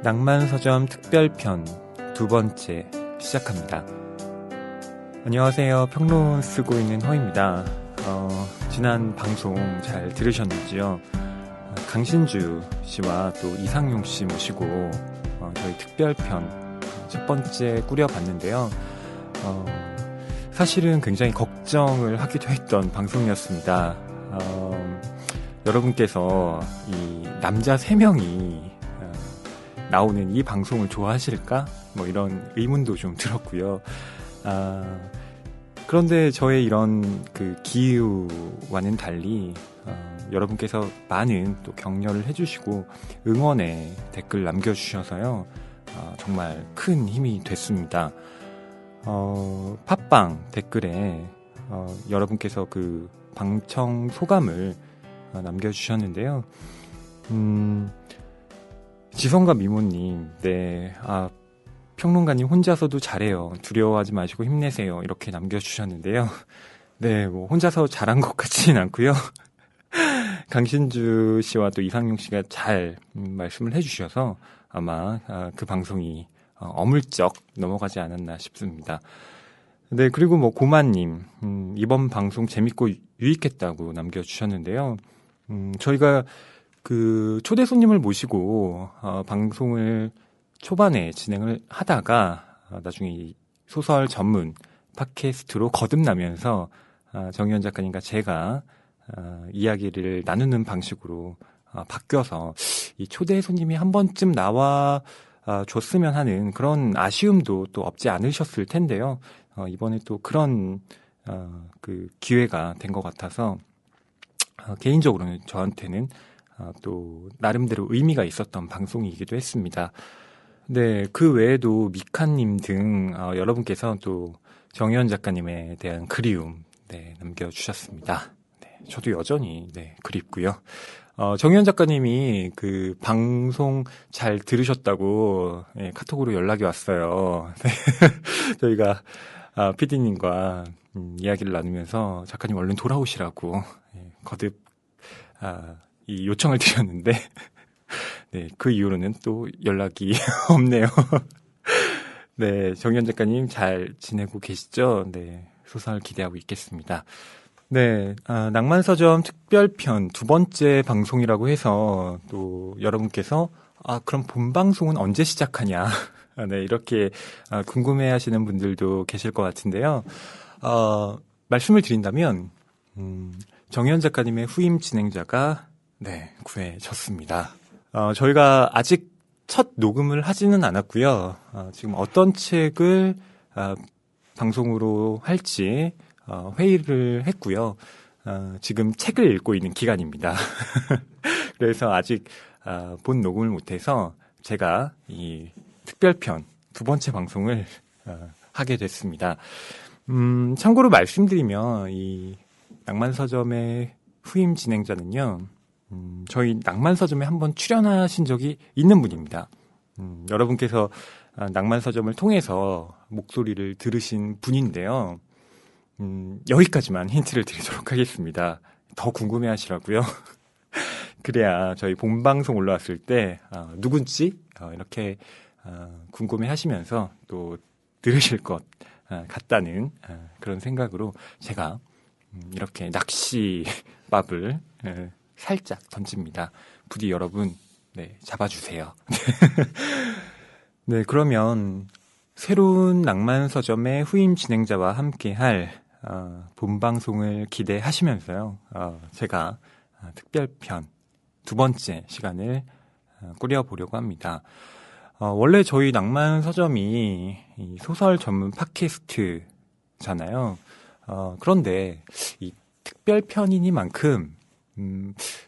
낭만서점 특별편 두 번째 시작합니다. 안녕하세요. 평론 쓰고 있는 허입니다. 지난 방송 잘 들으셨는지요? 강신주 씨와 또 이상용 씨 모시고 저희 특별편 첫 번째 꾸려봤는데요. 사실은 굉장히 걱정을 하기도 했던 방송이었습니다. 여러분께서 이 남자 3명이 나오는 이 방송을 좋아하실까? 뭐 이런 의문도 좀 들었고요. 그런데 저의 이런 그 기우와는 달리 여러분께서 많은 또 격려를 해주시고 응원의 댓글 남겨주셔서요. 정말 큰 힘이 됐습니다. 팟빵 댓글에 여러분께서 그 방청 소감을 남겨주셨는데요. 지성과 미모님, 네, 평론가님 혼자서도 잘해요. 두려워하지 마시고 힘내세요. 이렇게 남겨주셨는데요. 네, 뭐 혼자서 잘한 것 같지는 않고요. 강신주 씨와 또 이상용 씨가 잘 말씀을 해주셔서 아마 그 방송이 어물쩍 넘어가지 않았나 싶습니다. 네, 그리고 뭐 고만님, 이번 방송 재밌고 유익했다고 남겨주셨는데요. 저희가 그 초대 손님을 모시고 방송을 초반에 진행을 하다가 나중에 이 소설 전문 팟캐스트로 거듭나면서 정희연 작가님과 제가 이야기를 나누는 방식으로 바뀌어서 이 초대 손님이 한 번쯤 나와 줬으면 하는 그런 아쉬움도 또 없지 않으셨을 텐데요. 이번에 또 그런 그 기회가 된 것 같아서 개인적으로는 저한테는 또 나름대로 의미가 있었던 방송이기도 했습니다. 네, 그 외에도 미카님 등 여러분께서 또 정희연 작가님에 대한 그리움 남겨주셨습니다. 네, 저도 여전히 그립고요. 정희연 작가님이 그 방송 잘 들으셨다고 카톡으로 연락이 왔어요. 저희가 PD님과 이야기를 나누면서 작가님 얼른 돌아오시라고 거듭 이 요청을 드렸는데 네, 그 이후로는 또 연락이 없네요. 네, 정현 작가님 잘 지내고 계시죠? 네, 소설 기대하고 있겠습니다. 네, 낭만서점 특별편 두 번째 방송이라고 해서 또 여러분께서 그럼 본 방송은 언제 시작하냐? 네, 이렇게 궁금해 하시는 분들도 계실 것 같은데요. 말씀을 드린다면 정현 작가님의 후임 진행자가 구해졌습니다. 저희가 아직 첫 녹음을 하지는 않았고요. 지금 어떤 책을 방송으로 할지 회의를 했고요. 지금 책을 읽고 있는 기간입니다. 그래서 아직 본 녹음을 못해서 제가 이 특별편 두 번째 방송을 하게 됐습니다. 참고로 말씀드리면 이 낭만서점의 후임 진행자는요. 저희 낭만서점에 한번 출연하신 적이 있는 분입니다. 여러분께서 낭만서점을 통해서 목소리를 들으신 분인데요. 여기까지만 힌트를 드리도록 하겠습니다. 더 궁금해 하시라고요. 그래야 저희 본방송 올라왔을 때 누군지 이렇게 궁금해 하시면서 또 들으실 것 같다는 그런 생각으로 제가 이렇게 낚시밥을 살짝 던집니다. 부디 여러분 잡아주세요. 네, 그러면 새로운 낭만서점의 후임 진행자와 함께할 본방송을 기대하시면서요. 제가 특별편 두 번째 시간을 꾸려보려고 합니다. 원래 저희 낭만서점이 이 소설 전문 팟캐스트잖아요. 그런데 이 특별편이니만큼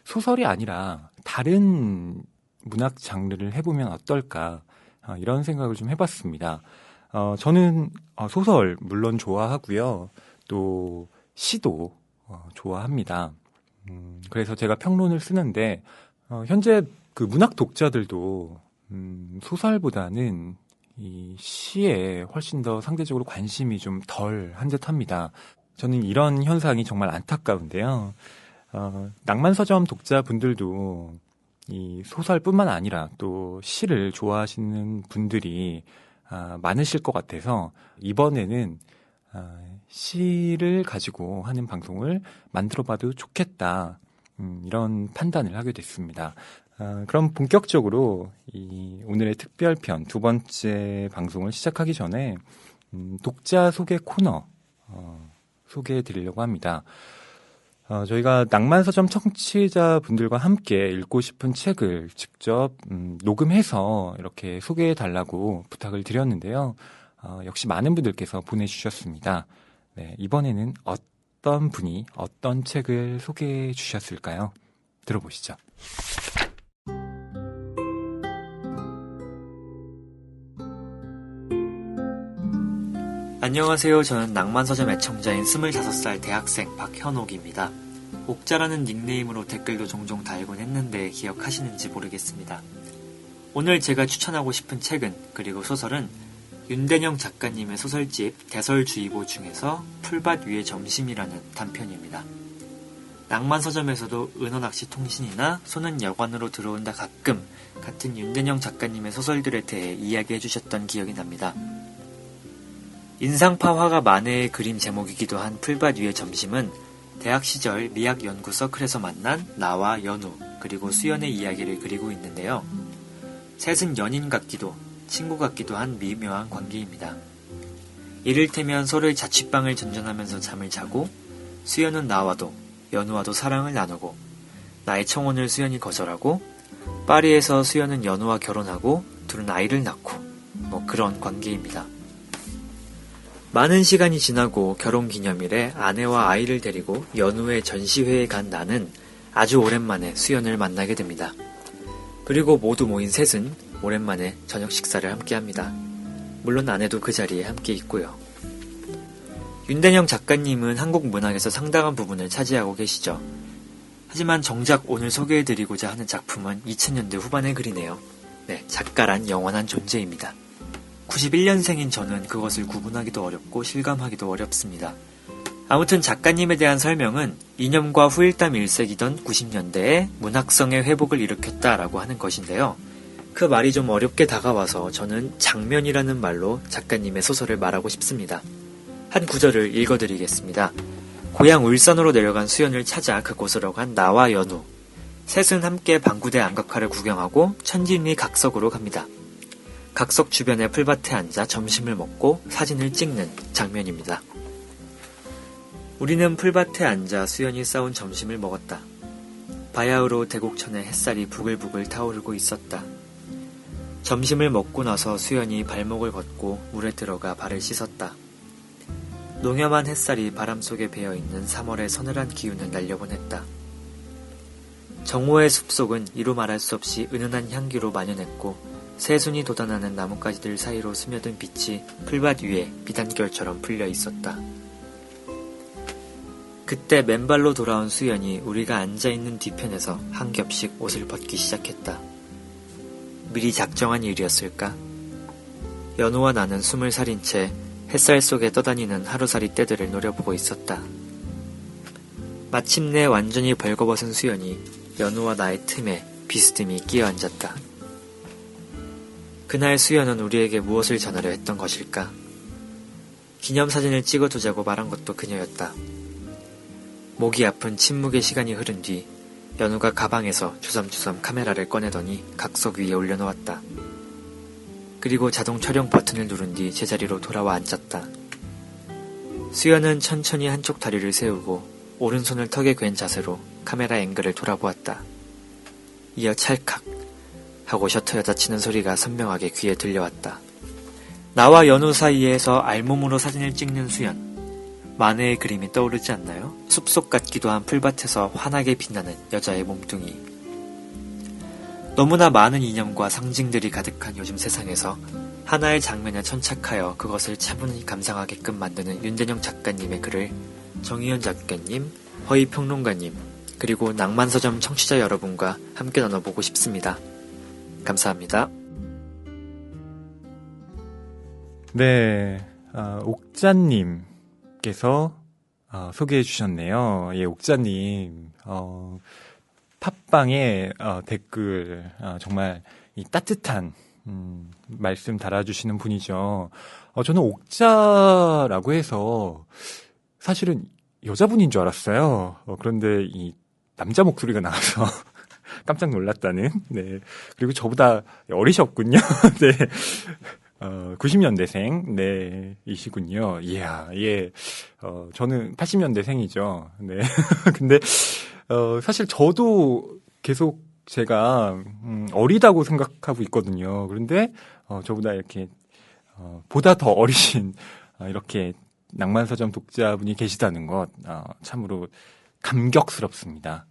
소설이 아니라 다른 문학 장르를 해보면 어떨까 이런 생각을 좀 해봤습니다. 저는 소설 물론 좋아하고요. 또 시도 좋아합니다. 그래서 제가 평론을 쓰는데 현재 그 문학 독자들도 소설보다는 이 시에 훨씬 더 상대적으로 관심이 좀 덜 한 듯합니다. 저는 이런 현상이 정말 안타까운데요. 낭만서점 독자분들도 이 소설뿐만 아니라 또 시를 좋아하시는 분들이 많으실 것 같아서 이번에는 시를 가지고 하는 방송을 만들어봐도 좋겠다. 이런 판단을 하게 됐습니다. 그럼 본격적으로 오늘의 특별편 두 번째 방송을 시작하기 전에 독자 소개 코너 소개해 드리려고 합니다. 저희가 낭만서점 청취자분들과 함께 읽고 싶은 책을 직접 녹음해서 이렇게 소개해 달라고 부탁을 드렸는데요. 역시 많은 분들께서 보내주셨습니다. 네, 이번에는 어떤 분이 어떤 책을 소개해 주셨을까요? 들어보시죠. 안녕하세요. 저는 낭만서점 애청자인 25살 대학생 박현옥입니다. 옥자라는 닉네임으로 댓글도 종종 달곤 했는데 기억하시는지 모르겠습니다. 오늘 제가 추천하고 싶은 책은 그리고 소설은 윤대영 작가님의 소설집 대설주의보 중에서 풀밭 위의 점심이라는 단편입니다. 낭만서점에서도 은어낚시 통신이나 소는 여관으로 들어온다 가끔 같은 윤대영 작가님의 소설들에 대해 이야기해주셨던 기억이 납니다. 인상파 화가 만해의 그림 제목이기도 한 풀밭 위의 점심은 대학 시절 미학 연구 서클에서 만난 나와 연우 그리고 수연의 이야기를 그리고 있는데요. 셋은 연인 같기도 친구 같기도 한 미묘한 관계입니다. 이를테면 서로의 자취방을 전전하면서 잠을 자고 수연은 나와도 연우와도 사랑을 나누고 나의 청혼을 수연이 거절하고 파리에서 수연은 연우와 결혼하고 둘은 아이를 낳고 뭐 그런 관계입니다. 많은 시간이 지나고 결혼기념일에 아내와 아이를 데리고 연우의 전시회에 간 나는 아주 오랜만에 수연을 만나게 됩니다. 그리고 모두 모인 셋은 오랜만에 저녁 식사를 함께합니다. 물론 아내도 그 자리에 함께 있고요. 윤대영 작가님은 한국 문학에서 상당한 부분을 차지하고 계시죠. 하지만 정작 오늘 소개해드리고자 하는 작품은 2000년대 후반의 글이네요. 네, 작가란 영원한 존재입니다. 91년생인 저는 그것을 구분하기도 어렵고 실감하기도 어렵습니다. 아무튼 작가님에 대한 설명은 이념과 후일담 일색이던 90년대에 문학성의 회복을 일으켰다라고 하는 것인데요. 그 말이 좀 어렵게 다가와서 저는 장면이라는 말로 작가님의 소설을 말하고 싶습니다. 한 구절을 읽어드리겠습니다. 고향 울산으로 내려간 수연을 찾아 그곳으로 간 나와 연우. 셋은 함께 방구대 안각화를 구경하고 천진리 각석으로 갑니다. 각석 주변의 풀밭에 앉아 점심을 먹고 사진을 찍는 장면입니다. 우리는 풀밭에 앉아 수연이 싸온 점심을 먹었다. 바야흐로 대곡천의 햇살이 부글부글 타오르고 있었다. 점심을 먹고 나서 수연이 발목을 걷고 물에 들어가 발을 씻었다. 농염한 햇살이 바람 속에 배어있는 3월의 서늘한 기운을 날려보냈다. 정오의 숲속은 이루 말할 수 없이 은은한 향기로 만연했고 새순이 돋아나는 나뭇가지들 사이로 스며든 빛이 풀밭 위에 비단결처럼 풀려 있었다. 그때 맨발로 돌아온 수연이 우리가 앉아있는 뒤편에서 한 겹씩 옷을 벗기 시작했다. 미리 작정한 일이었을까? 연우와 나는 숨을 살인 채 햇살 속에 떠다니는 하루살이 떼들을 노려보고 있었다. 마침내 완전히 벌거벗은 수연이 연우와 나의 틈에 비스듬히 끼어 앉았다. 그날 수연은 우리에게 무엇을 전하려 했던 것일까? 기념사진을 찍어두자고 말한 것도 그녀였다. 목이 아픈 침묵의 시간이 흐른 뒤 연우가 가방에서 주섬주섬 카메라를 꺼내더니 각석 위에 올려놓았다. 그리고 자동 촬영 버튼을 누른 뒤 제자리로 돌아와 앉았다. 수연은 천천히 한쪽 다리를 세우고 오른손을 턱에 괜 자세로 카메라 앵글을 돌아보았다. 이어 찰칵 하고 셔터 여닫히는 소리가 선명하게 귀에 들려왔다. 나와 연우 사이에서 알몸으로 사진을 찍는 수연. 만해의 그림이 떠오르지 않나요? 숲속 같기도 한 풀밭에서 환하게 빛나는 여자의 몸뚱이. 너무나 많은 이념과 상징들이 가득한 요즘 세상에서 하나의 장면에 천착하여 그것을 차분히 감상하게끔 만드는 윤대영 작가님의 글을 정희연 작가님, 허희평론가님, 그리고 낭만서점 청취자 여러분과 함께 나눠보고 싶습니다. 감사합니다. 네, 옥자님께서 소개해 주셨네요. 예, 옥자님, 팟빵에 댓글 정말 이 따뜻한 말씀 달아주시는 분이죠. 저는 옥자라고 해서 사실은 여자분인 줄 알았어요. 그런데 이 남자 목소리가 나와서 깜짝 놀랐다는. 네. 그리고 저보다 어리셨군요. 네. 90년대생, 네, 이시군요. 이야, 예. 저는 80년대생이죠. 네. 근데, 사실 저도 계속 제가, 어리다고 생각하고 있거든요. 그런데, 저보다 이렇게, 보다 더 어리신, 이렇게 낭만서점 독자분이 계시다는 것, 참으로 감격스럽습니다.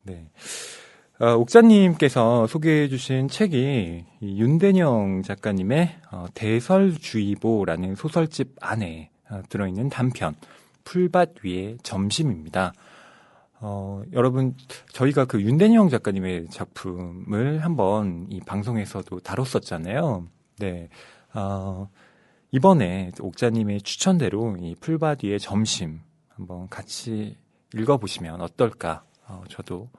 네. 옥자님께서 소개해 주신 책이 이 윤대영 작가님의 대설주의보라는 소설집 안에 들어있는 단편 풀밭 위의 점심입니다. 여러분, 저희가 그 윤대영 작가님의 작품을 한번 이 방송에서도 다뤘었잖아요. 네. 이번에 옥자님의 추천대로 이 풀밭 위의 점심 한번 같이 읽어보시면 어떨까? 저도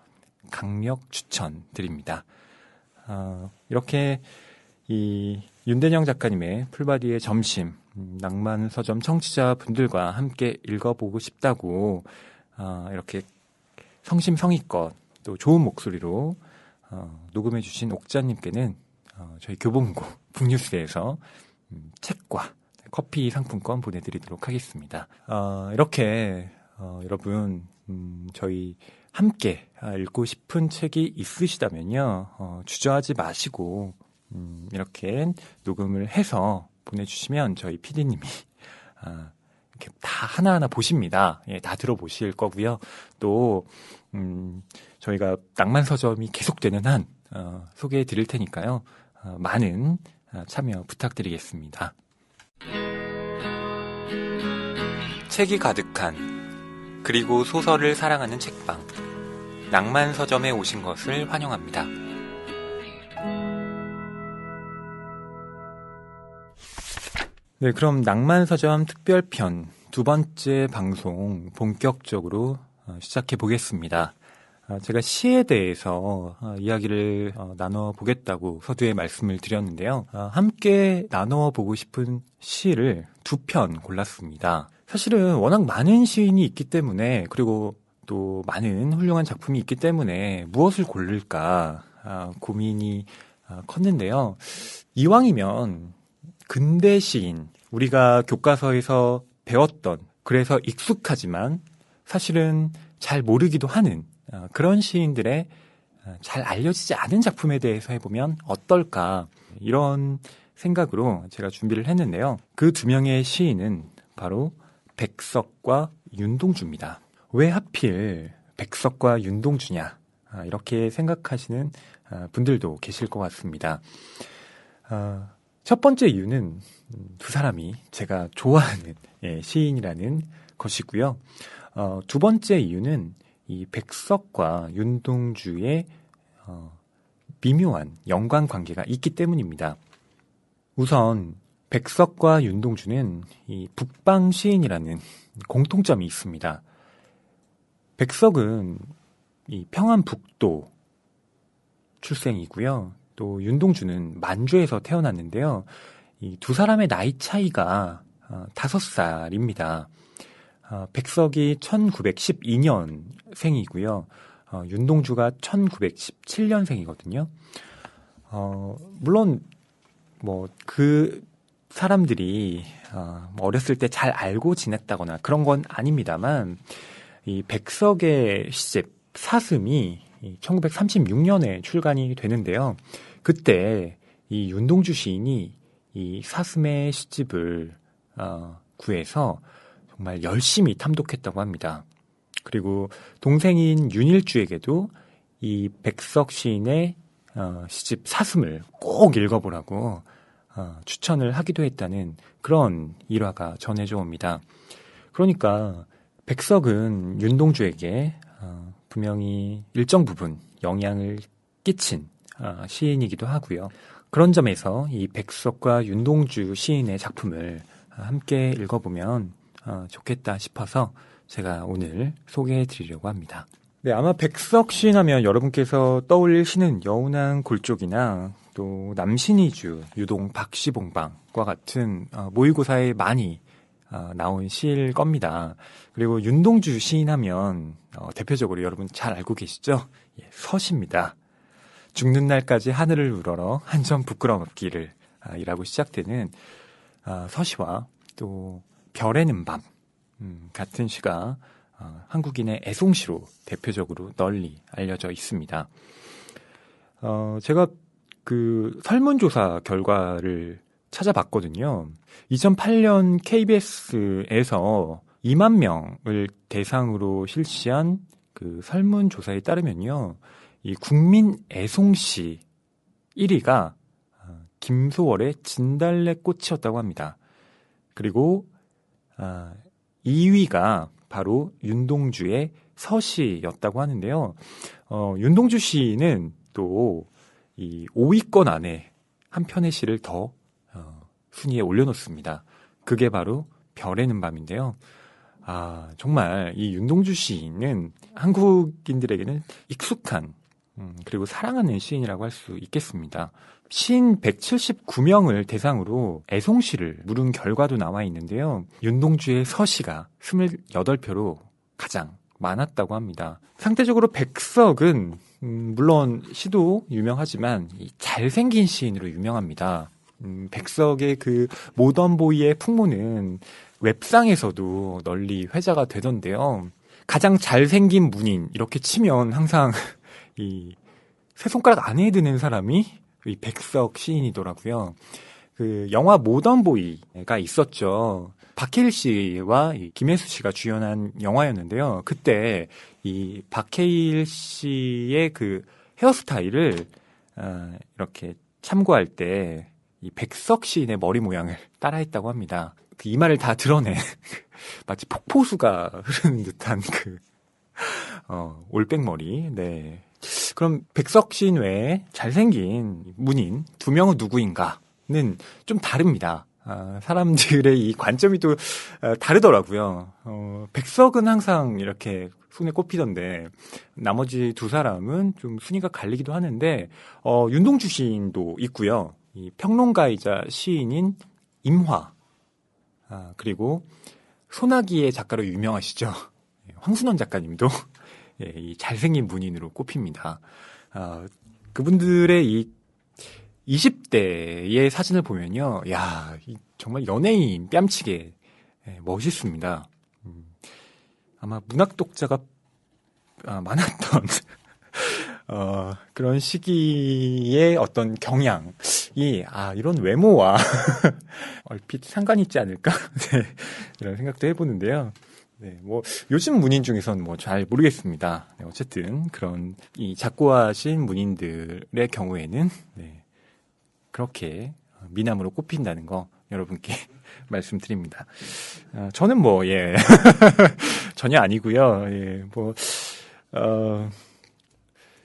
강력 추천드립니다. 이렇게 이 윤대영 작가님의 풀밭 위의 점심, 낭만서점 청취자분들과 함께 읽어보고 싶다고 이렇게 성심성의껏 또 좋은 목소리로 녹음해주신 옥자님께는 저희 교본고 북뉴스에서 책과 커피 상품권 보내드리도록 하겠습니다. 이렇게 여러분 저희 함께 읽고 싶은 책이 있으시다면요, 주저하지 마시고 이렇게 녹음을 해서 보내주시면 저희 PD님이 이렇게 다 하나하나 보십니다. 예, 다 들어보실 거고요. 또 저희가 낭만서점이 계속되는 한 소개해 드릴 테니까요. 많은 참여 부탁드리겠습니다. 책이 가득한 그리고 소설을 사랑하는 책방 낭만서점에 오신 것을 환영합니다. 네, 그럼 낭만서점 특별편 두 번째 방송 본격적으로 시작해 보겠습니다. 제가 시에 대해서 이야기를 나눠보겠다고 서두에 말씀을 드렸는데요. 함께 나눠보고 싶은 시를 두 편 골랐습니다. 사실은 워낙 많은 시인이 있기 때문에, 그리고 또 많은 훌륭한 작품이 있기 때문에 무엇을 고를까 고민이 컸는데요. 이왕이면 근대 시인, 우리가 교과서에서 배웠던, 그래서 익숙하지만 사실은 잘 모르기도 하는 그런 시인들의 잘 알려지지 않은 작품에 대해서 해보면 어떨까, 이런 생각으로 제가 준비를 했는데요. 그 두 명의 시인은 바로 백석과 윤동주입니다. 왜 하필 백석과 윤동주냐, 이렇게 생각하시는 분들도 계실 것 같습니다. 첫 번째 이유는 두 사람이 제가 좋아하는 시인이라는 것이고요. 두 번째 이유는 이 백석과 윤동주의 미묘한 연관관계가 있기 때문입니다. 우선 백석과 윤동주는 이 북방 시인이라는 공통점이 있습니다. 백석은 이 평안북도 출생이고요. 또 윤동주는 만주에서 태어났는데요. 이 두 사람의 나이 차이가 5살입니다. 백석이 1912년 생이고요. 윤동주가 1917년생이거든요. 물론 그 사람들이 어렸을 때 잘 알고 지냈다거나 그런 건 아닙니다만, 이 백석의 시집 사슴이 1936년에 출간이 되는데요. 그때 이 윤동주 시인이 이 사슴의 시집을 구해서 정말 열심히 탐독했다고 합니다. 그리고 동생인 윤일주에게도 이 백석 시인의 시집 사슴을 꼭 읽어보라고 추천을 하기도 했다는 그런 일화가 전해져 옵니다. 그러니까 백석은 윤동주에게 분명히 일정 부분 영향을 끼친 시인이기도 하고요. 그런 점에서 이 백석과 윤동주 시인의 작품을 함께 읽어보면 좋겠다 싶어서 제가 오늘 소개해 드리려고 합니다. 네, 아마 백석 시인 하면 여러분께서 떠올릴 시는 여운한 골쪽이나 또 남신이주, 유동 박시봉방과 같은 모의고사에 많이 나온 시일 겁니다. 그리고 윤동주 시인 하면 대표적으로 여러분 잘 알고 계시죠? 예, 서시입니다. 죽는 날까지 하늘을 우러러 한 점 부끄럼 없기를 이라고 시작되는 서시와 또 별에는 밤 같은 시가 한국인의 애송시로 대표적으로 널리 알려져 있습니다. 제가 그 설문조사 결과를 찾아봤거든요. 2008년 KBS에서 2만 명을 대상으로 실시한 그 설문조사에 따르면요. 이 국민 애송시 1위가 김소월의 진달래꽃이었다고 합니다. 그리고 2위가 바로 윤동주의 서시였다고 하는데요. 윤동주 시는 또 이 5위권 안에 한 편의 시를 더 순위에 올려놓습니다. 그게 바로 별에는 밤인데요. 정말 이 윤동주 시인은 한국인들에게는 익숙한 그리고 사랑하는 시인이라고 할 수 있겠습니다. 시인 179명을 대상으로 애송시를 물은 결과도 나와 있는데요. 윤동주의 서시가 28표로 가장 많았다고 합니다. 상대적으로 백석은 물론 시도 유명하지만 잘생긴 시인으로 유명합니다. 백석의 그 모던보이의 풍모는 웹상에서도 널리 회자가 되던데요. 가장 잘생긴 문인 이렇게 치면 항상 이 세 손가락 안에 드는 사람이 이 백석 시인이더라고요. 그 영화 모던보이가 있었죠. 박해일 씨와 김혜수 씨가 주연한 영화였는데요. 그때 이 박해일 씨의 그 헤어스타일을 이렇게 참고할 때 이 백석 시인의 머리 모양을 따라했다고 합니다. 그 이마를 다 드러내 마치 폭포수가 흐르는 듯한 그 올백머리. 네. 그럼 백석 시인 외에 잘생긴 문인 2명은 누구인가는 좀 다릅니다. 사람들의 이 관점이 또 다르더라고요. 백석은 항상 이렇게 손에 꼽히던데 나머지 두 사람은 좀 순위가 갈리기도 하는데 윤동주 시인도 있고요. 이 평론가이자 시인인 임화 그리고 소나기의 작가로 유명하시죠. 황순원 작가님도 이 잘생긴 문인으로 꼽힙니다. 그분들의 이 20대의 사진을 보면요. 야, 정말 연예인 뺨치게 멋있습니다. 아마 문학 독자가 많았던 그런 시기의 어떤 경향이 이런 외모와 얼핏 상관이 있지 않을까? 네, 이런 생각도 해보는데요. 네, 뭐 요즘 문인 중에서는 뭐 잘 모르겠습니다. 네, 어쨌든 그런 이 작고하신 문인들의 경우에는 네, 그렇게 미남으로 꼽힌다는 거 여러분께 말씀드립니다. 저는 뭐 전혀 아니고요.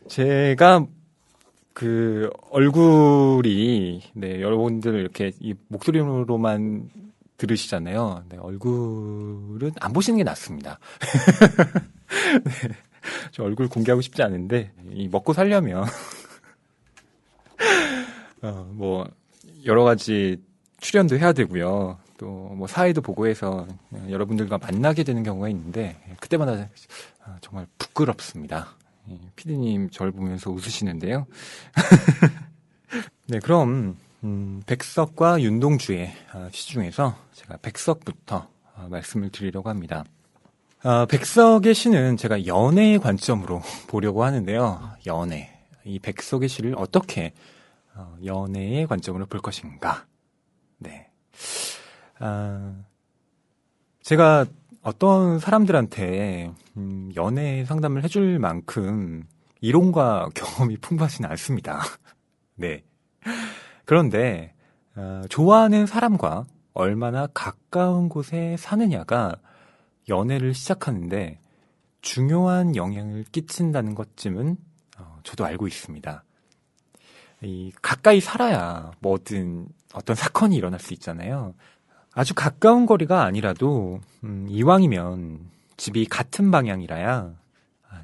제가 그 얼굴이 여러분들 이렇게 이 목소리로만 들으시잖아요. 네, 얼굴은 안 보시는 게 낫습니다. 네, 저 얼굴 공개하고 싶지 않은데 이 먹고 살려면 뭐 여러 가지 출연도 해야 되고요. 또 뭐 사회도 보고해서 여러분들과 만나게 되는 경우가 있는데 그때마다 정말 부끄럽습니다. 피디님 저를 보면서 웃으시는데요. 네, 그럼 백석과 윤동주의 시 중에서 제가 백석부터 말씀을 드리려고 합니다. 백석의 시는 제가 연애의 관점으로 보려고 하는데요. 연애. 이 백석의 시를 어떻게 연애의 관점으로 볼 것인가. 네. 제가 어떤 사람들한테 연애 상담을 해줄 만큼 이론과 경험이 풍부하지는 않습니다. 네. 그런데 좋아하는 사람과 얼마나 가까운 곳에 사느냐가 연애를 시작하는데 중요한 영향을 끼친다는 것쯤은 저도 알고 있습니다. 가까이 살아야 뭐든 어떤 사건이 일어날 수 있잖아요. 아주 가까운 거리가 아니라도 이왕이면 집이 같은 방향이라야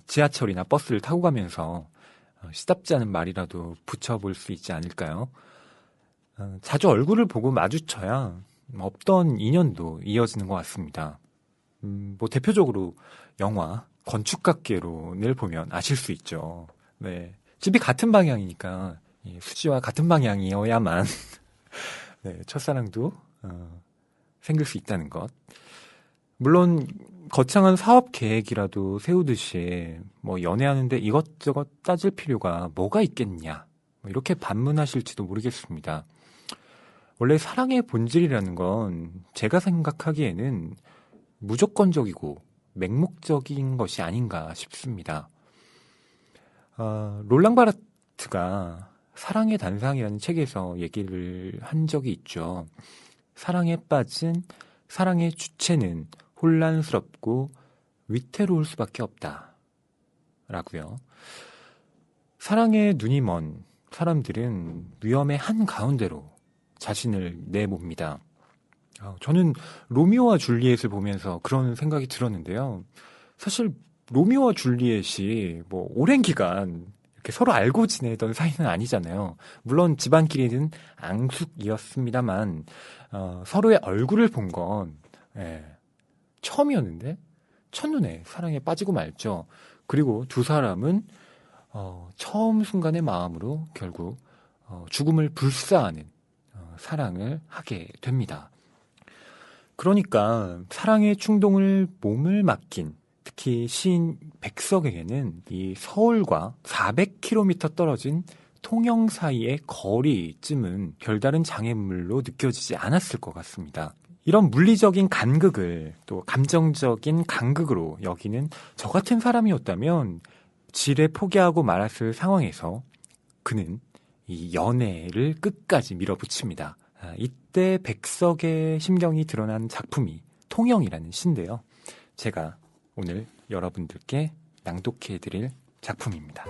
지하철이나 버스를 타고 가면서 시답지 않은 말이라도 붙여볼 수 있지 않을까요? 자주 얼굴을 보고 마주쳐야 없던 인연도 이어지는 것 같습니다. 뭐 대표적으로 영화 건축학개론을 보면 아실 수 있죠. 네, 집이 같은 방향이니까 수지와 같은 방향이어야만 네, 첫사랑도 생길 수 있다는 것. 물론 거창한 사업 계획이라도 세우듯이 뭐 연애하는데 이것저것 따질 필요가 뭐가 있겠냐, 뭐 이렇게 반문하실지도 모르겠습니다. 원래 사랑의 본질이라는 건 제가 생각하기에는 무조건적이고 맹목적인 것이 아닌가 싶습니다. 롤랑 바르트가 사랑의 단상이라는 책에서 얘기를 한 적이 있죠. 사랑에 빠진 사랑의 주체는 혼란스럽고 위태로울 수밖에 없다 라고요. 사랑에 눈이 먼 사람들은 위험의 한가운데로 자신을 내봅니다. 저는 로미오와 줄리엣을 보면서 그런 생각이 들었는데요. 사실 로미오와 줄리엣이 뭐 오랜 기간 이렇게 서로 알고 지내던 사이는 아니잖아요. 물론 집안끼리는 앙숙이었습니다만 서로의 얼굴을 본 건 처음이었는데 첫눈에 사랑에 빠지고 말죠. 그리고 두 사람은 처음 순간의 마음으로 결국 죽음을 불사하는 사랑을 하게 됩니다. 그러니까 사랑의 충동을 몸을 맡긴 특히 시인 백석에게는 이 서울과 400km 떨어진 통영 사이의 거리쯤은 별다른 장애물로 느껴지지 않았을 것 같습니다. 이런 물리적인 간극을 또 감정적인 간극으로 여기는 저 같은 사람이었다면 지레 포기하고 말았을 상황에서 그는 이 연애를 끝까지 밀어붙입니다. 이때 백석의 심경이 드러난 작품이 통영이라는 시인데요. 제가 오늘 여러분들께 낭독해드릴 작품입니다.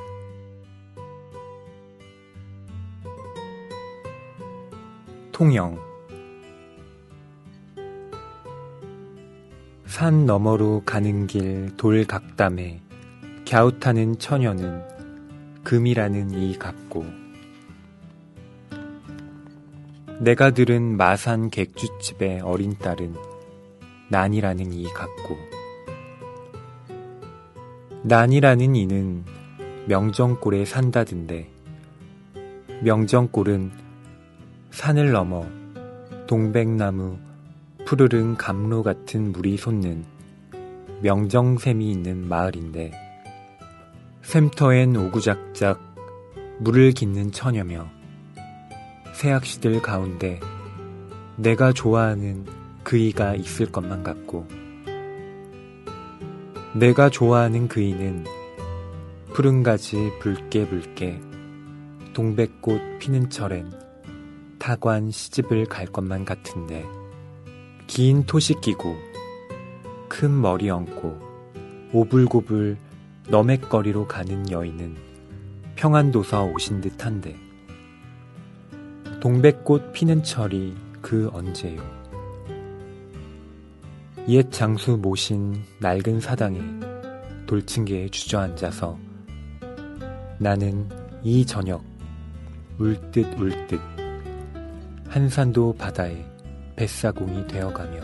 통영. 산 너머로 가는 길 돌각담에 갸웃하는 처녀는 금이라는 이 같고 내가 들은 마산 객주집의 어린 딸은 난이라는 이 같고 난이라는 이는 명정골에 산다던데 명정골은 산을 넘어 동백나무 푸르른 감로 같은 물이 솟는 명정샘이 있는 마을인데 샘터엔 오구작작 물을 깃는 처녀며 새학시들 가운데 내가 좋아하는 그이가 있을 것만 같고 내가 좋아하는 그이는 푸른 가지 붉게 붉게 동백꽃 피는 철엔 타관 시집을 갈 것만 같은데 긴 토시 끼고 큰 머리 얹고 오불고불 너댓거리로 가는 여인은 평안도서 오신 듯한데 동백꽃 피는 철이 그 언제요. 옛 장수 모신 낡은 사당에 돌층계에 주저앉아서 나는 이 저녁 울듯 울듯 한산도 바다에 뱃사공이 되어가며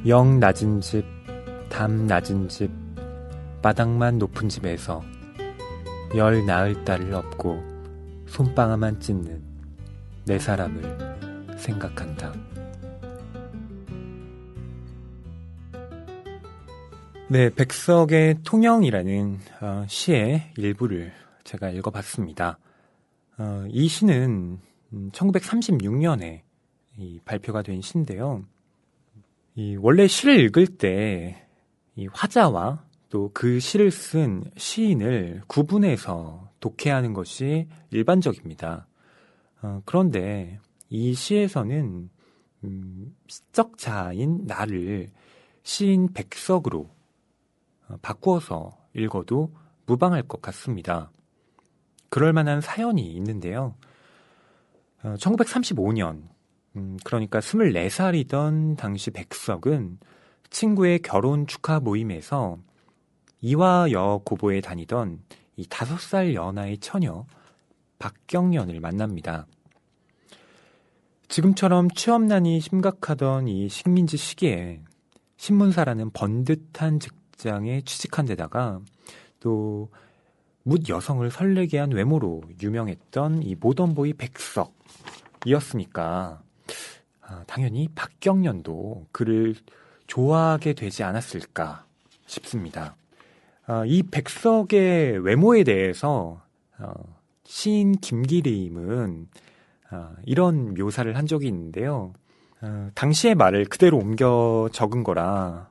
영 낮은 집, 담 낮은 집, 바닥만 높은 집에서 열 나을 딸을 업고 손방아만 찢는 내 사람을 생각한다. 네, 백석의 통영이라는 시의 일부를 제가 읽어봤습니다. 이 시는 1936년에 발표가 된 시인데요. 원래 시를 읽을 때 이 화자와 또 그 시를 쓴 시인을 구분해서 독해하는 것이 일반적입니다. 그런데 이 시에서는 시적자인 나를 시인 백석으로 바꾸어서 읽어도 무방할 것 같습니다. 그럴 만한 사연이 있는데요. 1935년, 그러니까 24살이던 당시 백석은 친구의 결혼 축하 모임에서 이화여 고보에 다니던 이 5살 연하의 처녀 박경련을 만납니다. 지금처럼 취업난이 심각하던 이 식민지 시기에 신문사라는 번듯한 직장에 취직한 데다가 또 묻 여성을 설레게 한 외모로 유명했던 이 모던보이 백석이었으니까 당연히 박경련도 그를 좋아하게 되지 않았을까 싶습니다. 이 백석의 외모에 대해서 시인 김기림은 이런 묘사를 한 적이 있는데요. 당시의 말을 그대로 옮겨 적은 거라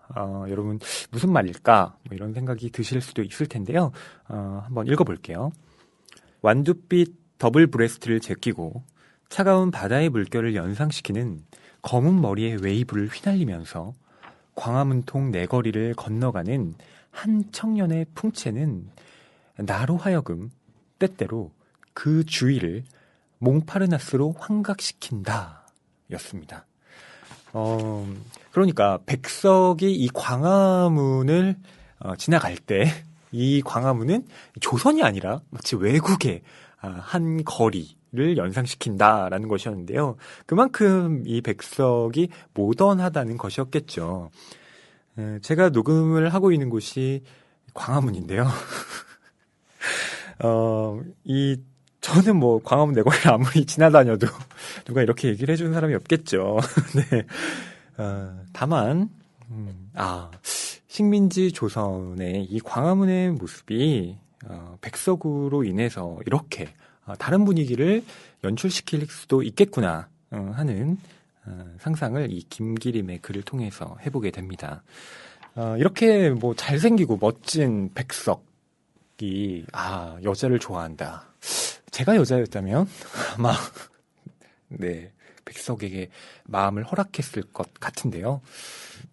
여러분 무슨 말일까 뭐 이런 생각이 드실 수도 있을 텐데요. 한번 읽어볼게요. 완두빛 더블 브레스트를 제끼고 차가운 바다의 물결을 연상시키는 검은 머리의 웨이브를 휘날리면서 광화문통 내거리를 건너가는 한 청년의 풍채는 나로 하여금 때때로 그 주위를 몽파르나스로 환각시킨다 였습니다. 그러니까 백석이 이 광화문을 지나갈 때 이 광화문은 조선이 아니라 마치 외국의 한 거리를 연상시킨다라는 것이었는데요. 그만큼 이 백석이 모던하다는 것이었겠죠. 제가 녹음을 하고 있는 곳이 광화문인데요. 저는 뭐 광화문 내거리를 아무리 지나다녀도 누가 이렇게 얘기를 해주는 사람이 없겠죠. 네. 다만 식민지 조선의 이 광화문의 모습이 백석으로 인해서 이렇게 다른 분위기를 연출시킬 수도 있겠구나 하는 상상을 이 김기림의 글을 통해서 해보게 됩니다. 이렇게 뭐 잘생기고 멋진 백석이 여자를 좋아한다. 제가 여자였다면 아마 백석에게 마음을 허락했을 것 같은데요.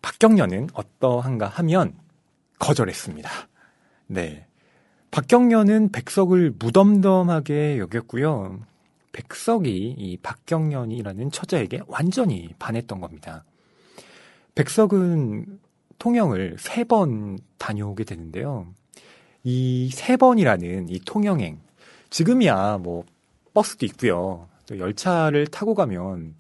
박경련은 어떠한가 하면 거절했습니다. 네, 박경련은 백석을 무덤덤하게 여겼고요. 백석이 이 박경련이라는 처자에게 완전히 반했던 겁니다. 백석은 통영을 3번 다녀오게 되는데요. 이 3번이라는 이 통영행, 지금이야 뭐 버스도 있고요. 또 열차를 타고 가면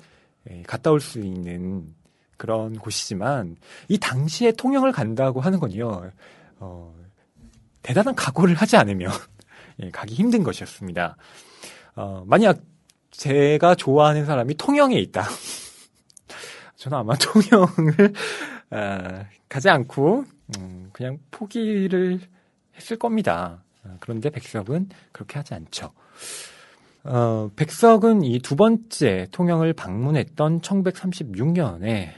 갔다 올 수 있는 그런 곳이지만 이 당시에 통영을 간다고 하는 건요. 대단한 각오를 하지 않으면 가기 힘든 것이었습니다. 만약 제가 좋아하는 사람이 통영에 있다. 저는 아마 통영을 가지 않고 그냥 포기를 했을 겁니다. 그런데 백석은 그렇게 하지 않죠. 백석은 이 2번째 통영을 방문했던 1936년에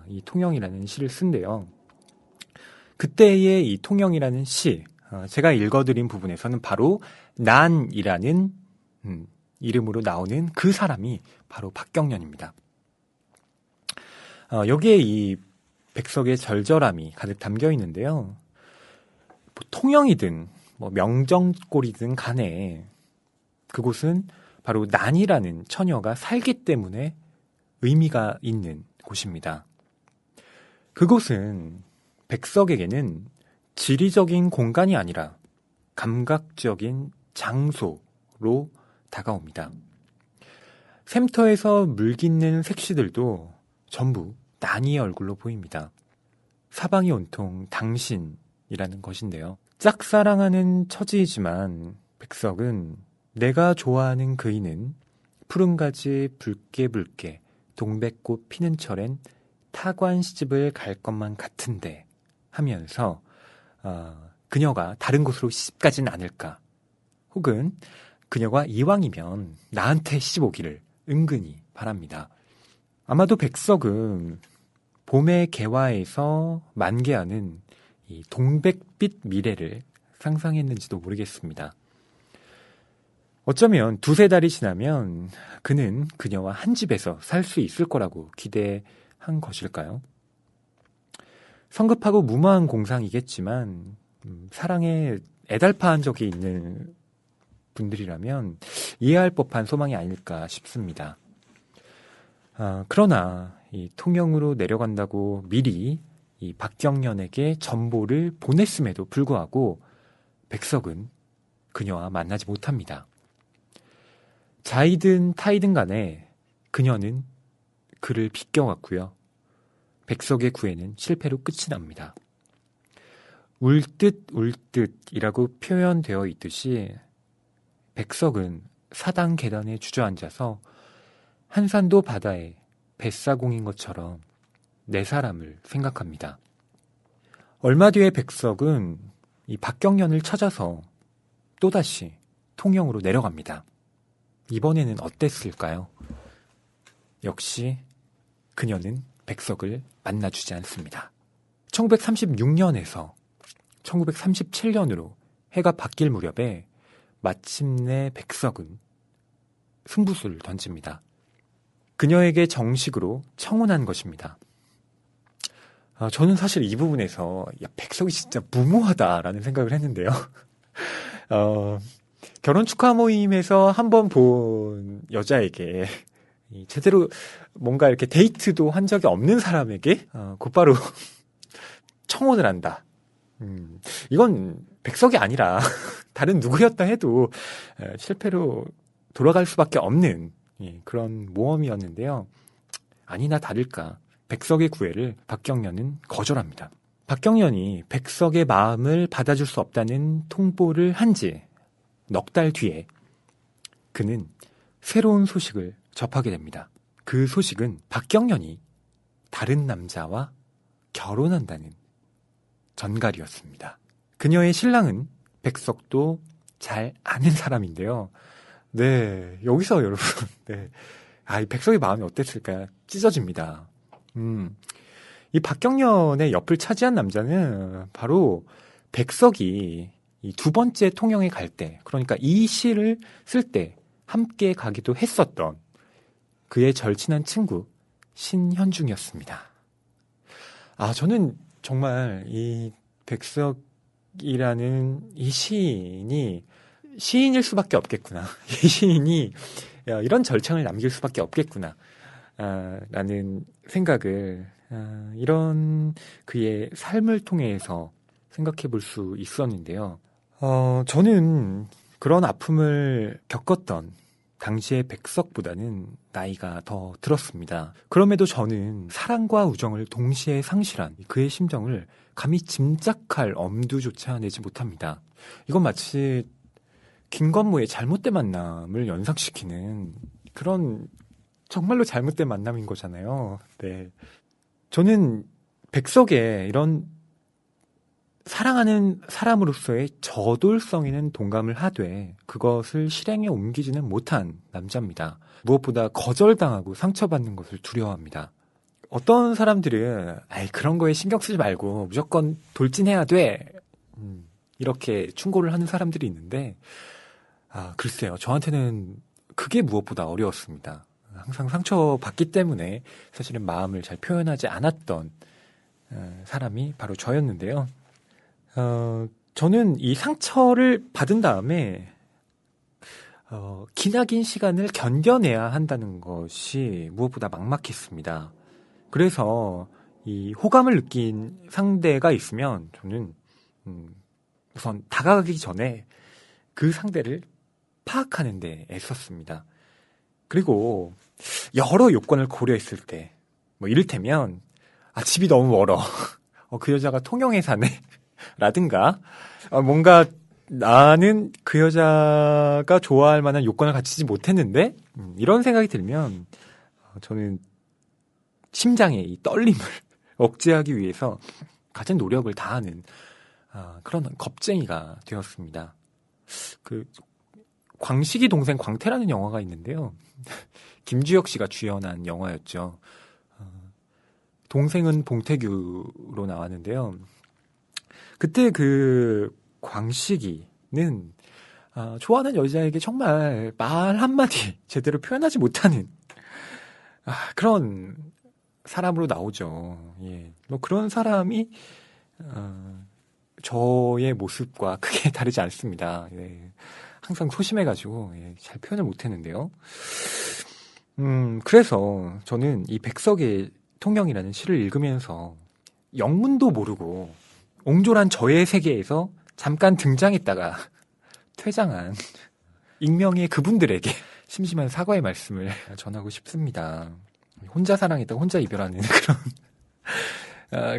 이 통영이라는 시를 쓴대요. 그때의 이 통영이라는 시, 제가 읽어드린 부분에서는 바로 난이라는 이름으로 나오는 그 사람이 바로 박경련입니다. 여기에 이 백석의 절절함이 가득 담겨 있는데요. 뭐 통영이든 뭐 명정골이든 간에 그곳은 바로 난이라는 처녀가 살기 때문에 의미가 있는 곳입니다. 그곳은 백석에게는 지리적인 공간이 아니라 감각적인 장소로 다가옵니다. 샘터에서 물깃는 색시들도 전부 난이의 얼굴로 보입니다. 사방이 온통 당신이라는 것인데요. 짝사랑하는 처지이지만 백석은 내가 좋아하는 그이는 푸른가지 붉게 붉게 동백꽃 피는 철엔 타관 시집을 갈 것만 같은데 하면서 그녀가 다른 곳으로 시집가진 않을까, 혹은 그녀가 이왕이면 나한테 시집 오기를 은근히 바랍니다. 아마도 백석은 봄의 개화에서 만개하는 이 동백빛 미래를 상상했는지도 모르겠습니다. 어쩌면 2-3달이 지나면 그는 그녀와 한 집에서 살 수 있을 거라고 기대한 것일까요? 성급하고 무모한 공상이겠지만 사랑에 애달파한 적이 있는 분들이라면 이해할 법한 소망이 아닐까 싶습니다. 그러나 이 통영으로 내려간다고 미리 이 박경련에게 전보를 보냈음에도 불구하고 백석은 그녀와 만나지 못합니다. 자이든 타이든 간에 그녀는 그를 비껴갔고요. 백석의 구애는 실패로 끝이 납니다. 울듯이라고 표현되어 있듯이 백석은 사당 계단에 주저앉아서 한산도 바다에 뱃사공인 것처럼 네 사람을 생각합니다. 얼마 뒤에 백석은 이 박경련을 찾아서 또다시 통영으로 내려갑니다. 이번에는 어땠을까요? 역시 그녀는 백석을 만나주지 않습니다. 1936년에서 1937년으로 해가 바뀔 무렵에 마침내 백석은 승부수를 던집니다. 그녀에게 정식으로 청혼한 것입니다. 저는 사실 이 부분에서 백석이 진짜 무모하다라는 생각을 했는데요. 결혼 축하 모임에서 한번 본 여자에게 제대로 뭔가 이렇게 데이트도 한 적이 없는 사람에게 곧바로 청혼을 한다. 이건 백석이 아니라 다른 누구였다 해도 실패로 돌아갈 수밖에 없는 그런 모험이었는데요. 아니나 다를까 백석의 구애를 박경련은 거절합니다. 박경련이 백석의 마음을 받아줄 수 없다는 통보를 한 지 넉 달 뒤에 그는 새로운 소식을 접하게 됩니다. 그 소식은 박경련이 다른 남자와 결혼한다는 전갈이었습니다. 그녀의 신랑은 백석도 잘 아는 사람인데요. 네, 여기서 여러분, 네. 이 백석의 마음이 어땠을까? 찢어집니다. 이 박경련의 옆을 차지한 남자는 바로 백석이 이 두 번째 통영에 갈 때, 그러니까 이 시를 쓸 때 함께 가기도 했었던 그의 절친한 친구 신현중이었습니다. 저는 정말 이 백석이라는 이 시인이 시인일 수밖에 없겠구나. 이 시인이 이런 절창을 남길 수밖에 없겠구나. 라는 생각을 이런 그의 삶을 통해서 생각해 볼 수 있었는데요. 저는 그런 아픔을 겪었던 당시의 백석보다는 나이가 더 들었습니다. 그럼에도 저는 사랑과 우정을 동시에 상실한 그의 심정을 감히 짐작할 엄두조차 내지 못합니다. 이건 마치 김건모의 잘못된 만남을 연상시키는 그런 정말로 잘못된 만남인 거잖아요. 네. 저는 백석의 이런 사랑하는 사람으로서의 저돌성에는 동감을 하되 그것을 실행에 옮기지는 못한 남자입니다. 무엇보다 거절당하고 상처받는 것을 두려워합니다. 어떤 사람들은 그런 거에 신경 쓰지 말고 무조건 돌진해야 돼. 이렇게 충고를 하는 사람들이 있는데 글쎄요. 저한테는 그게 무엇보다 어려웠습니다. 항상 상처받기 때문에 사실은 마음을 잘 표현하지 않았던 사람이 바로 저였는데요. 저는 이 상처를 받은 다음에 기나긴 시간을 견뎌내야 한다는 것이 무엇보다 막막했습니다. 그래서 이 호감을 느낀 상대가 있으면 저는 우선 다가가기 전에 그 상대를 파악하는 데 애썼습니다. 그리고 여러 요건을 고려했을 때 이를테면 집이 너무 멀어. 그 여자가 통영에 사네. 라든가 뭔가 나는 그 여자가 좋아할 만한 요건을 갖추지 못했는데 이런 생각이 들면 저는 심장의 이 떨림을 억제하기 위해서 가진 노력을 다하는 그런 겁쟁이가 되었습니다. 그 광식이 동생 광태라는 영화가 있는데요. 김주혁 씨가 주연한 영화였죠. 동생은 봉태규로 나왔는데요. 그때 그 광식이는 좋아하는 여자에게 정말 말 한마디 제대로 표현하지 못하는 그런 사람으로 나오죠. 예. 그런 사람이 저의 모습과 크게 다르지 않습니다. 예. 항상 소심해가지고 잘 표현을 못했는데요. 그래서 저는 이 백석의 통영이라는 시를 읽으면서 영문도 모르고 옹졸한 저의 세계에서 잠깐 등장했다가 퇴장한 익명의 그분들에게 심심한 사과의 말씀을 전하고 싶습니다. 혼자 사랑했다가 혼자 이별하는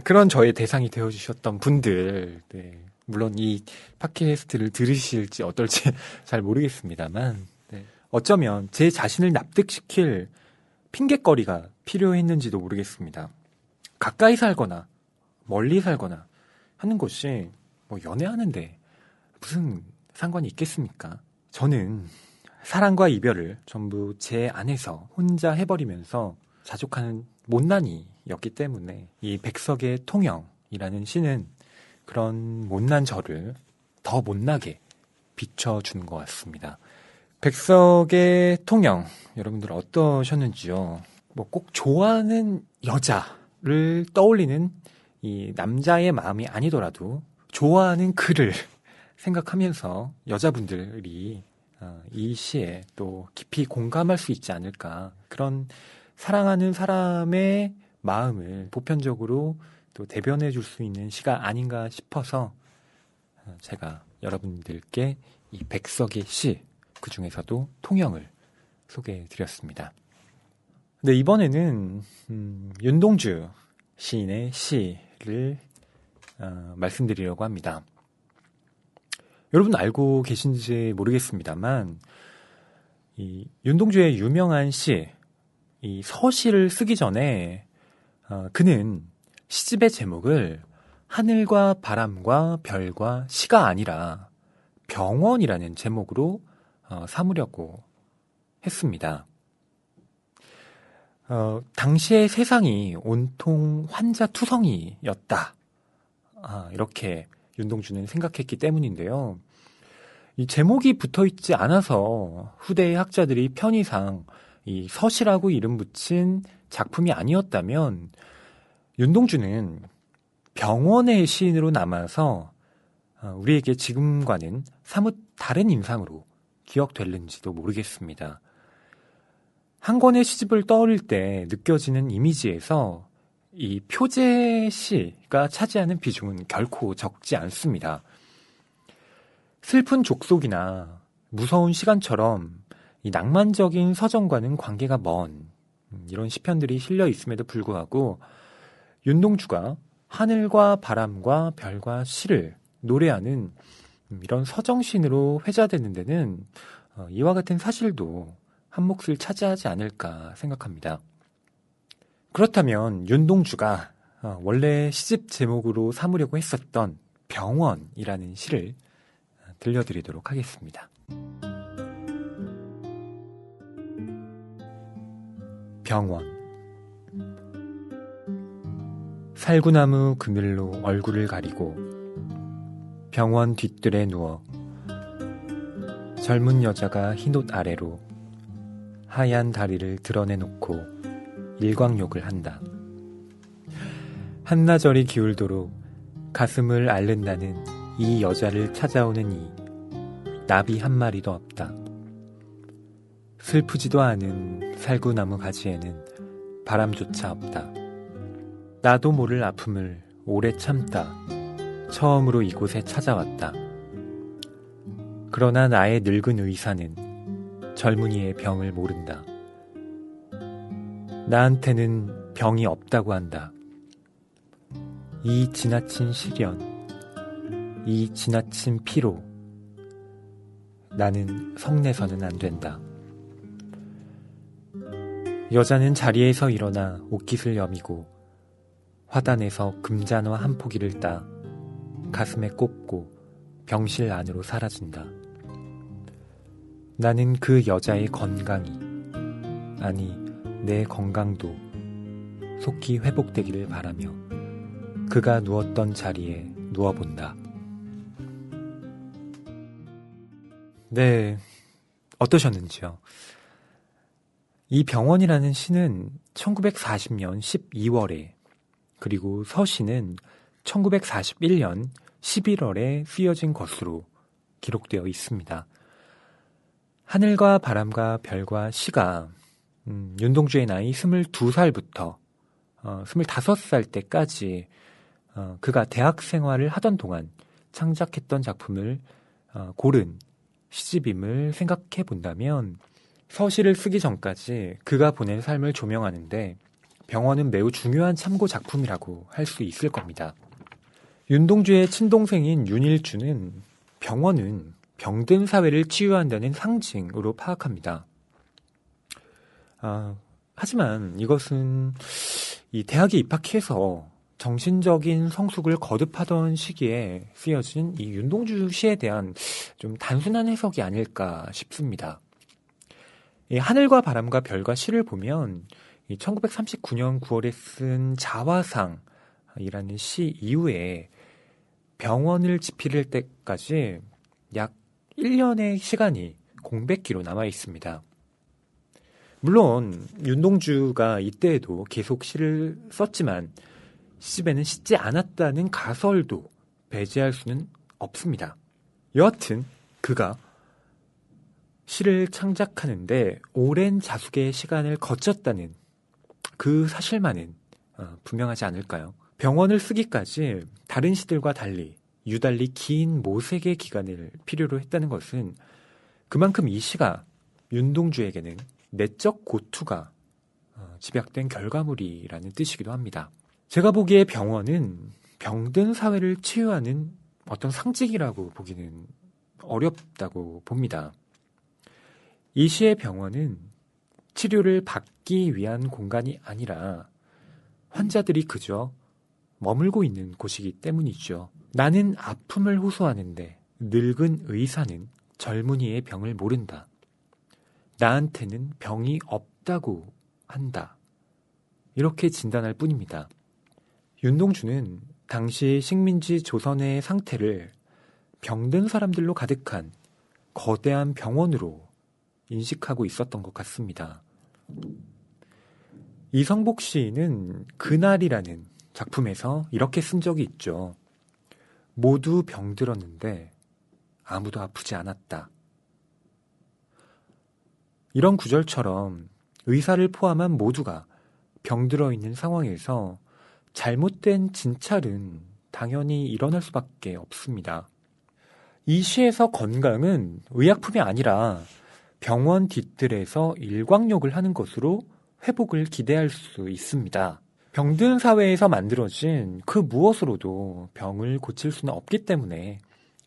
그런 저의 대상이 되어주셨던 분들, 네. 물론 이 팟캐스트를 들으실지 어떨지 잘 모르겠습니다만, 네. 어쩌면 제 자신을 납득시킬 핑곗거리가 필요했는지도 모르겠습니다. 가까이 살거나 멀리 살거나 하는 것이 뭐 연애하는데 무슨 상관이 있겠습니까? 저는 사랑과 이별을 전부 제 안에서 혼자 해버리면서 자족하는 못난이였기 때문에 이 백석의 통영이라는 시는 그런 못난 저를 더 못나게 비춰준 것 같습니다. 백석의 통영, 여러분들 어떠셨는지요? 뭐 꼭 좋아하는 여자를 떠올리는 이 남자의 마음이 아니더라도 좋아하는 그를 생각하면서 여자분들이 이 시에 또 깊이 공감할 수 있지 않을까. 그런 사랑하는 사람의 마음을 보편적으로 또 대변해 줄 수 있는 시가 아닌가 싶어서 제가 여러분들께 이 백석의 시, 그 중에서도 통영을 소개해 드렸습니다. 네, 이번에는 윤동주 시인의 시를 말씀드리려고 합니다. 여러분 알고 계신지 모르겠습니다만 이 윤동주의 유명한 시, 이 서시를 쓰기 전에 그는 시집의 제목을 하늘과 바람과 별과 시가 아니라 병원이라는 제목으로 삼으려고 했습니다. 당시의 세상이 온통 환자투성이였다. 이렇게 윤동주는 생각했기 때문인데요. 이 제목이 붙어있지 않아서 후대의 학자들이 편의상 이 서시라고 이름 붙인 작품이 아니었다면 윤동주는 병원의 시인으로 남아서 우리에게 지금과는 사뭇 다른 인상으로 기억될는지도 모르겠습니다. 한 권의 시집을 떠올릴 때 느껴지는 이미지에서 이 표제시가 차지하는 비중은 결코 적지 않습니다. 슬픈 족속이나 무서운 시간처럼 이 낭만적인 서정과는 관계가 먼 이런 시편들이 실려 있음에도 불구하고 윤동주가 하늘과 바람과 별과 시를 노래하는 이런 서정신으로 회자되는 데는 이와 같은 사실도 한 몫을 차지하지 않을까 생각합니다. 그렇다면 윤동주가 원래 시집 제목으로 삼으려고 했었던 병원이라는 시를 들려드리도록 하겠습니다. 병원. 살구나무 그늘로 얼굴을 가리고 병원 뒤뜰에 누워 젊은 여자가 흰옷 아래로 하얀 다리를 드러내놓고 일광욕을 한다. 한나절이 기울도록 가슴을 앓는다는 이 여자를 찾아오는 이 나비 한 마리도 없다. 슬프지도 않은 살구나무 가지에는 바람조차 없다. 나도 모를 아픔을 오래 참다 처음으로 이곳에 찾아왔다. 그러나 나의 늙은 의사는 젊은이의 병을 모른다. 나한테는 병이 없다고 한다. 이 지나친 시련, 이 지나친 피로, 나는 성내서는 안 된다. 여자는 자리에서 일어나 옷깃을 여미고 화단에서 금잔화 한 포기를 따 가슴에 꼽고 병실 안으로 사라진다. 나는 그 여자의 건강이, 아니 내 건강도 속히 회복되기를 바라며 그가 누웠던 자리에 누워본다. 네, 어떠셨는지요? 이 병원이라는 시는 1940년 12월에 그리고 서시는 1941년 11월에 쓰여진 것으로 기록되어 있습니다. 하늘과 바람과 별과 시가 윤동주의 나이 22살부터 25살 때까지 그가 대학 생활을 하던 동안 창작했던 작품을 고른 시집임을 생각해 본다면 서시를 쓰기 전까지 그가 보낸 삶을 조명하는데 병원은 매우 중요한 참고 작품이라고 할 수 있을 겁니다. 윤동주의 친동생인 윤일주는 병원은 병든 사회를 치유한다는 상징으로 파악합니다. 하지만 이것은 이 대학에 입학해서 정신적인 성숙을 거듭하던 시기에 쓰여진 이 윤동주 시에 대한 좀 단순한 해석이 아닐까 싶습니다. 이 하늘과 바람과 별과 시를 보면 1939년 9월에 쓴 자화상이라는 시 이후에 병원을 집필할 때까지 약 1년의 시간이 공백기로 남아 있습니다. 물론 윤동주가 이때에도 계속 시를 썼지만 시집에는 싣지 않았다는 가설도 배제할 수는 없습니다. 여하튼 그가 시를 창작하는데 오랜 자숙의 시간을 거쳤다는 그 사실만은 분명하지 않을까요? 병원을 쓰기까지 다른 시들과 달리 유달리 긴 모색의 기간을 필요로 했다는 것은 그만큼 이 시가 윤동주에게는 내적 고투가 집약된 결과물이라는 뜻이기도 합니다. 제가 보기에 병원은 병든 사회를 치유하는 어떤 상징이라고 보기는 어렵다고 봅니다. 이 시의 병원은 치료를 받기 위한 공간이 아니라 환자들이 그저 머물고 있는 곳이기 때문이죠. 나는 아픔을 호소하는데 늙은 의사는 젊은이의 병을 모른다. 나한테는 병이 없다고 한다. 이렇게 진단할 뿐입니다. 윤동주는 당시 식민지 조선의 상태를 병든 사람들로 가득한 거대한 병원으로 인식하고 있었던 것 같습니다. 이성복 시인은 그날이라는 작품에서 이렇게 쓴 적이 있죠. 모두 병들었는데 아무도 아프지 않았다. 이런 구절처럼 의사를 포함한 모두가 병들어 있는 상황에서 잘못된 진찰은 당연히 일어날 수밖에 없습니다. 이 시에서 건강은 의약품이 아니라 병원 뒤뜰에서 일광욕을 하는 것으로 회복을 기대할 수 있습니다. 병든 사회에서 만들어진 그 무엇으로도 병을 고칠 수는 없기 때문에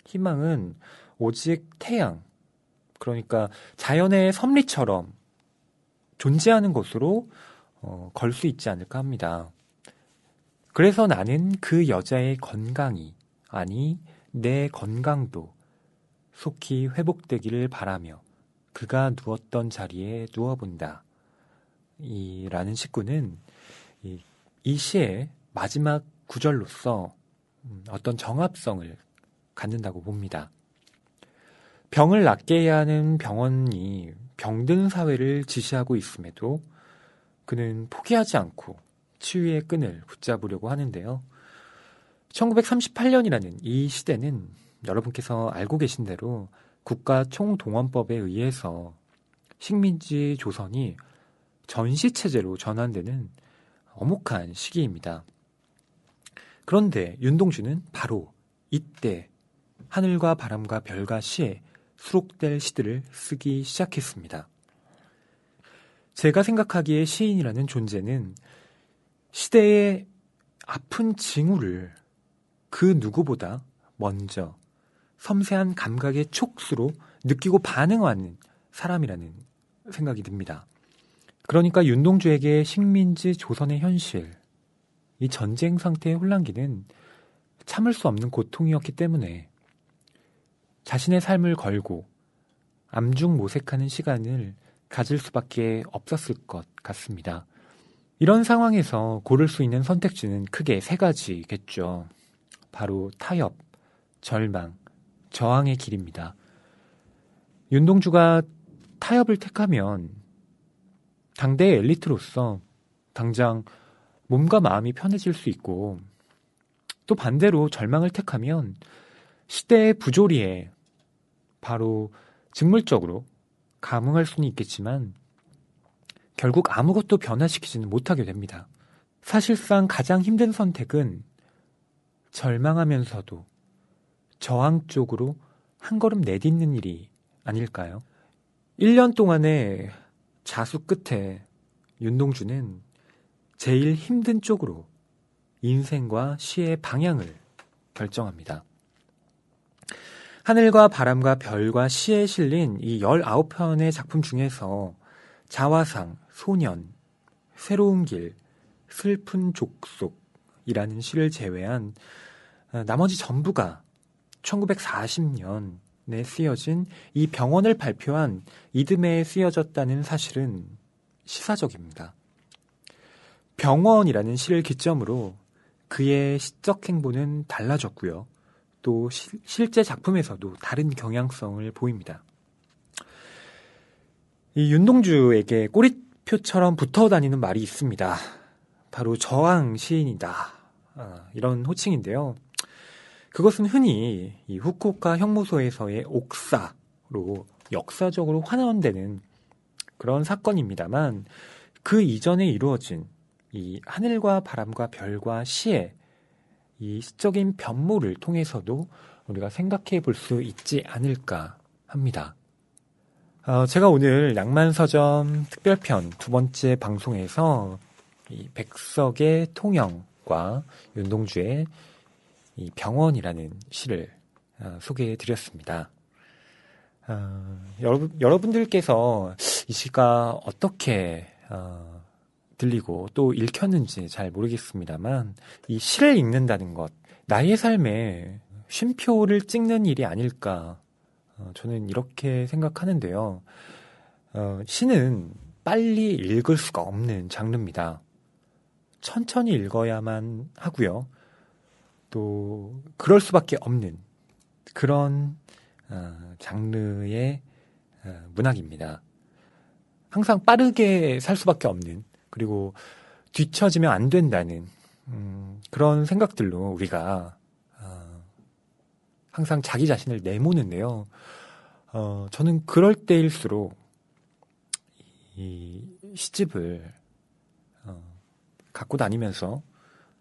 희망은 오직 태양, 그러니까 자연의 섭리처럼 존재하는 것으로 걸 수 있지 않을까 합니다. 그래서 나는 그 여자의 건강이, 아니 내 건강도 속히 회복되기를 바라며 그가 누웠던 자리에 누워본다. 라는 식구는 이 시의 마지막 구절로서 어떤 정합성을 갖는다고 봅니다. 병을 낫게 해야 하는 병원이 병든 사회를 지시하고 있음에도 그는 포기하지 않고 치유의 끈을 붙잡으려고 하는데요. 1938년이라는 이 시대는 여러분께서 알고 계신 대로 국가총동원법에 의해서 식민지 조선이 전시체제로 전환되는 엄혹한 시기입니다. 그런데 윤동주는 바로 이때 하늘과 바람과 별과 시에 수록될 시들을 쓰기 시작했습니다. 제가 생각하기에 시인이라는 존재는 시대의 아픈 징후를 그 누구보다 먼저 섬세한 감각의 촉수로 느끼고 반응하는 사람이라는 생각이 듭니다. 그러니까 윤동주에게 식민지 조선의 현실, 이 전쟁 상태의 혼란기는 참을 수 없는 고통이었기 때문에 자신의 삶을 걸고 암중 모색하는 시간을 가질 수밖에 없었을 것 같습니다. 이런 상황에서 고를 수 있는 선택지는 크게 세 가지겠죠. 바로 타협, 절망, 저항의 길입니다. 윤동주가 타협을 택하면 당대의 엘리트로서 당장 몸과 마음이 편해질 수 있고, 또 반대로 절망을 택하면 시대의 부조리에 바로 직물적으로 감흥할 수는 있겠지만 결국 아무것도 변화시키지는 못하게 됩니다. 사실상 가장 힘든 선택은 절망하면서도 저항 쪽으로 한 걸음 내딛는 일이 아닐까요? 1년 동안의 자수 끝에 윤동주는 제일 힘든 쪽으로 인생과 시의 방향을 결정합니다. 하늘과 바람과 별과 시에 실린 이 19편의 작품 중에서 자화상, 소년, 새로운 길, 슬픈 족속이라는 시를 제외한 나머지 전부가 1940년에 쓰여진 이 병원을 발표한 이듬해에 쓰여졌다는 사실은 시사적입니다. 병원이라는 시를 기점으로 그의 시적 행보는 달라졌고요. 또 실제 작품에서도 다른 경향성을 보입니다. 이 윤동주에게 꼬리표처럼 붙어 다니는 말이 있습니다. 바로 저항 시인이다. 이런 호칭인데요. 그것은 흔히 이 후쿠오카 형무소에서의 옥사로 역사적으로 환원되는 그런 사건입니다만 그 이전에 이루어진 이 하늘과 바람과 별과 시의 이 시적인 변모를 통해서도 우리가 생각해 볼 수 있지 않을까 합니다. 제가 오늘 낭만서점 특별편 두 번째 방송에서 이 백석의 통영과 윤동주의 이 병원이라는 시를 소개해 드렸습니다. 여러분들께서 이 시가 어떻게 들리고 또 읽혔는지 잘 모르겠습니다만 이 시를 읽는다는 것, 나의 삶에 쉼표를 찍는 일이 아닐까 저는 이렇게 생각하는데요. 시는 빨리 읽을 수가 없는 장르입니다. 천천히 읽어야만 하고요. 또 그럴 수밖에 없는 그런 장르의 문학입니다. 항상 빠르게 살 수밖에 없는, 그리고 뒤처지면 안 된다는 그런 생각들로 우리가 항상 자기 자신을 내모는데요. 저는 그럴 때일수록 이 시집을 갖고 다니면서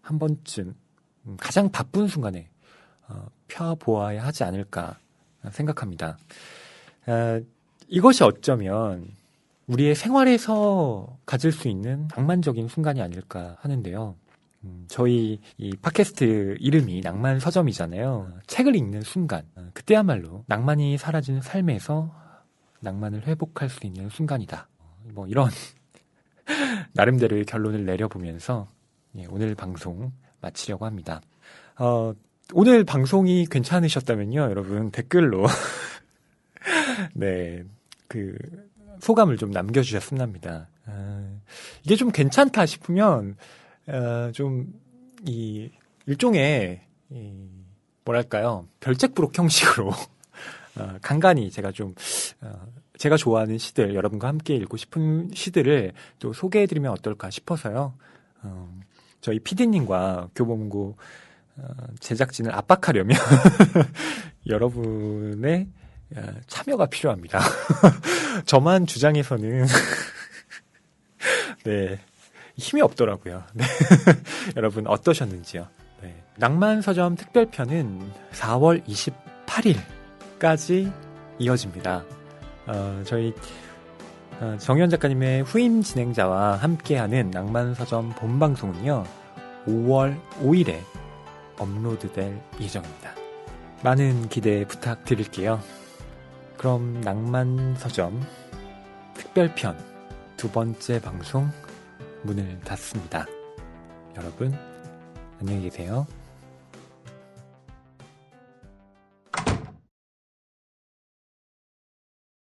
한 번쯤 가장 바쁜 순간에 펴보아야 하지 않을까 생각합니다. 이것이 어쩌면 우리의 생활에서 가질 수 있는 낭만적인 순간이 아닐까 하는데요. 저희 이 팟캐스트 이름이 낭만 서점이잖아요. 책을 읽는 순간, 그때야말로 낭만이 사라진 삶에서 낭만을 회복할 수 있는 순간이다. 뭐 이런 나름대로의 결론을 내려보면서 오늘 방송 마치려고 합니다. 오늘 방송이 괜찮으셨다면요, 여러분 댓글로 네, 그 소감을 좀 남겨주셨으면 합니다. 이게 좀 괜찮다 싶으면 좀 이 일종의 뭐랄까요, 별책부록 형식으로 간간히 제가 좀 제가 좋아하는 시들, 여러분과 함께 읽고 싶은 시들을 또 소개해드리면 어떨까 싶어서요. 저희 PD님과 교보문고 제작진을 압박하려면 여러분의 참여가 필요합니다. 저만 주장해서는 네, 힘이 없더라고요. 네. 여러분 어떠셨는지요? 네. 낭만서점 특별편은 4월 28일까지 이어집니다. 저희 정현 작가님의 후임 진행자와 함께하는 낭만서점 본방송은요, 5월 5일에 업로드될 예정입니다. 많은 기대 부탁드릴게요. 그럼 낭만서점 특별편 두 번째 방송 문을 닫습니다. 여러분 안녕히 계세요.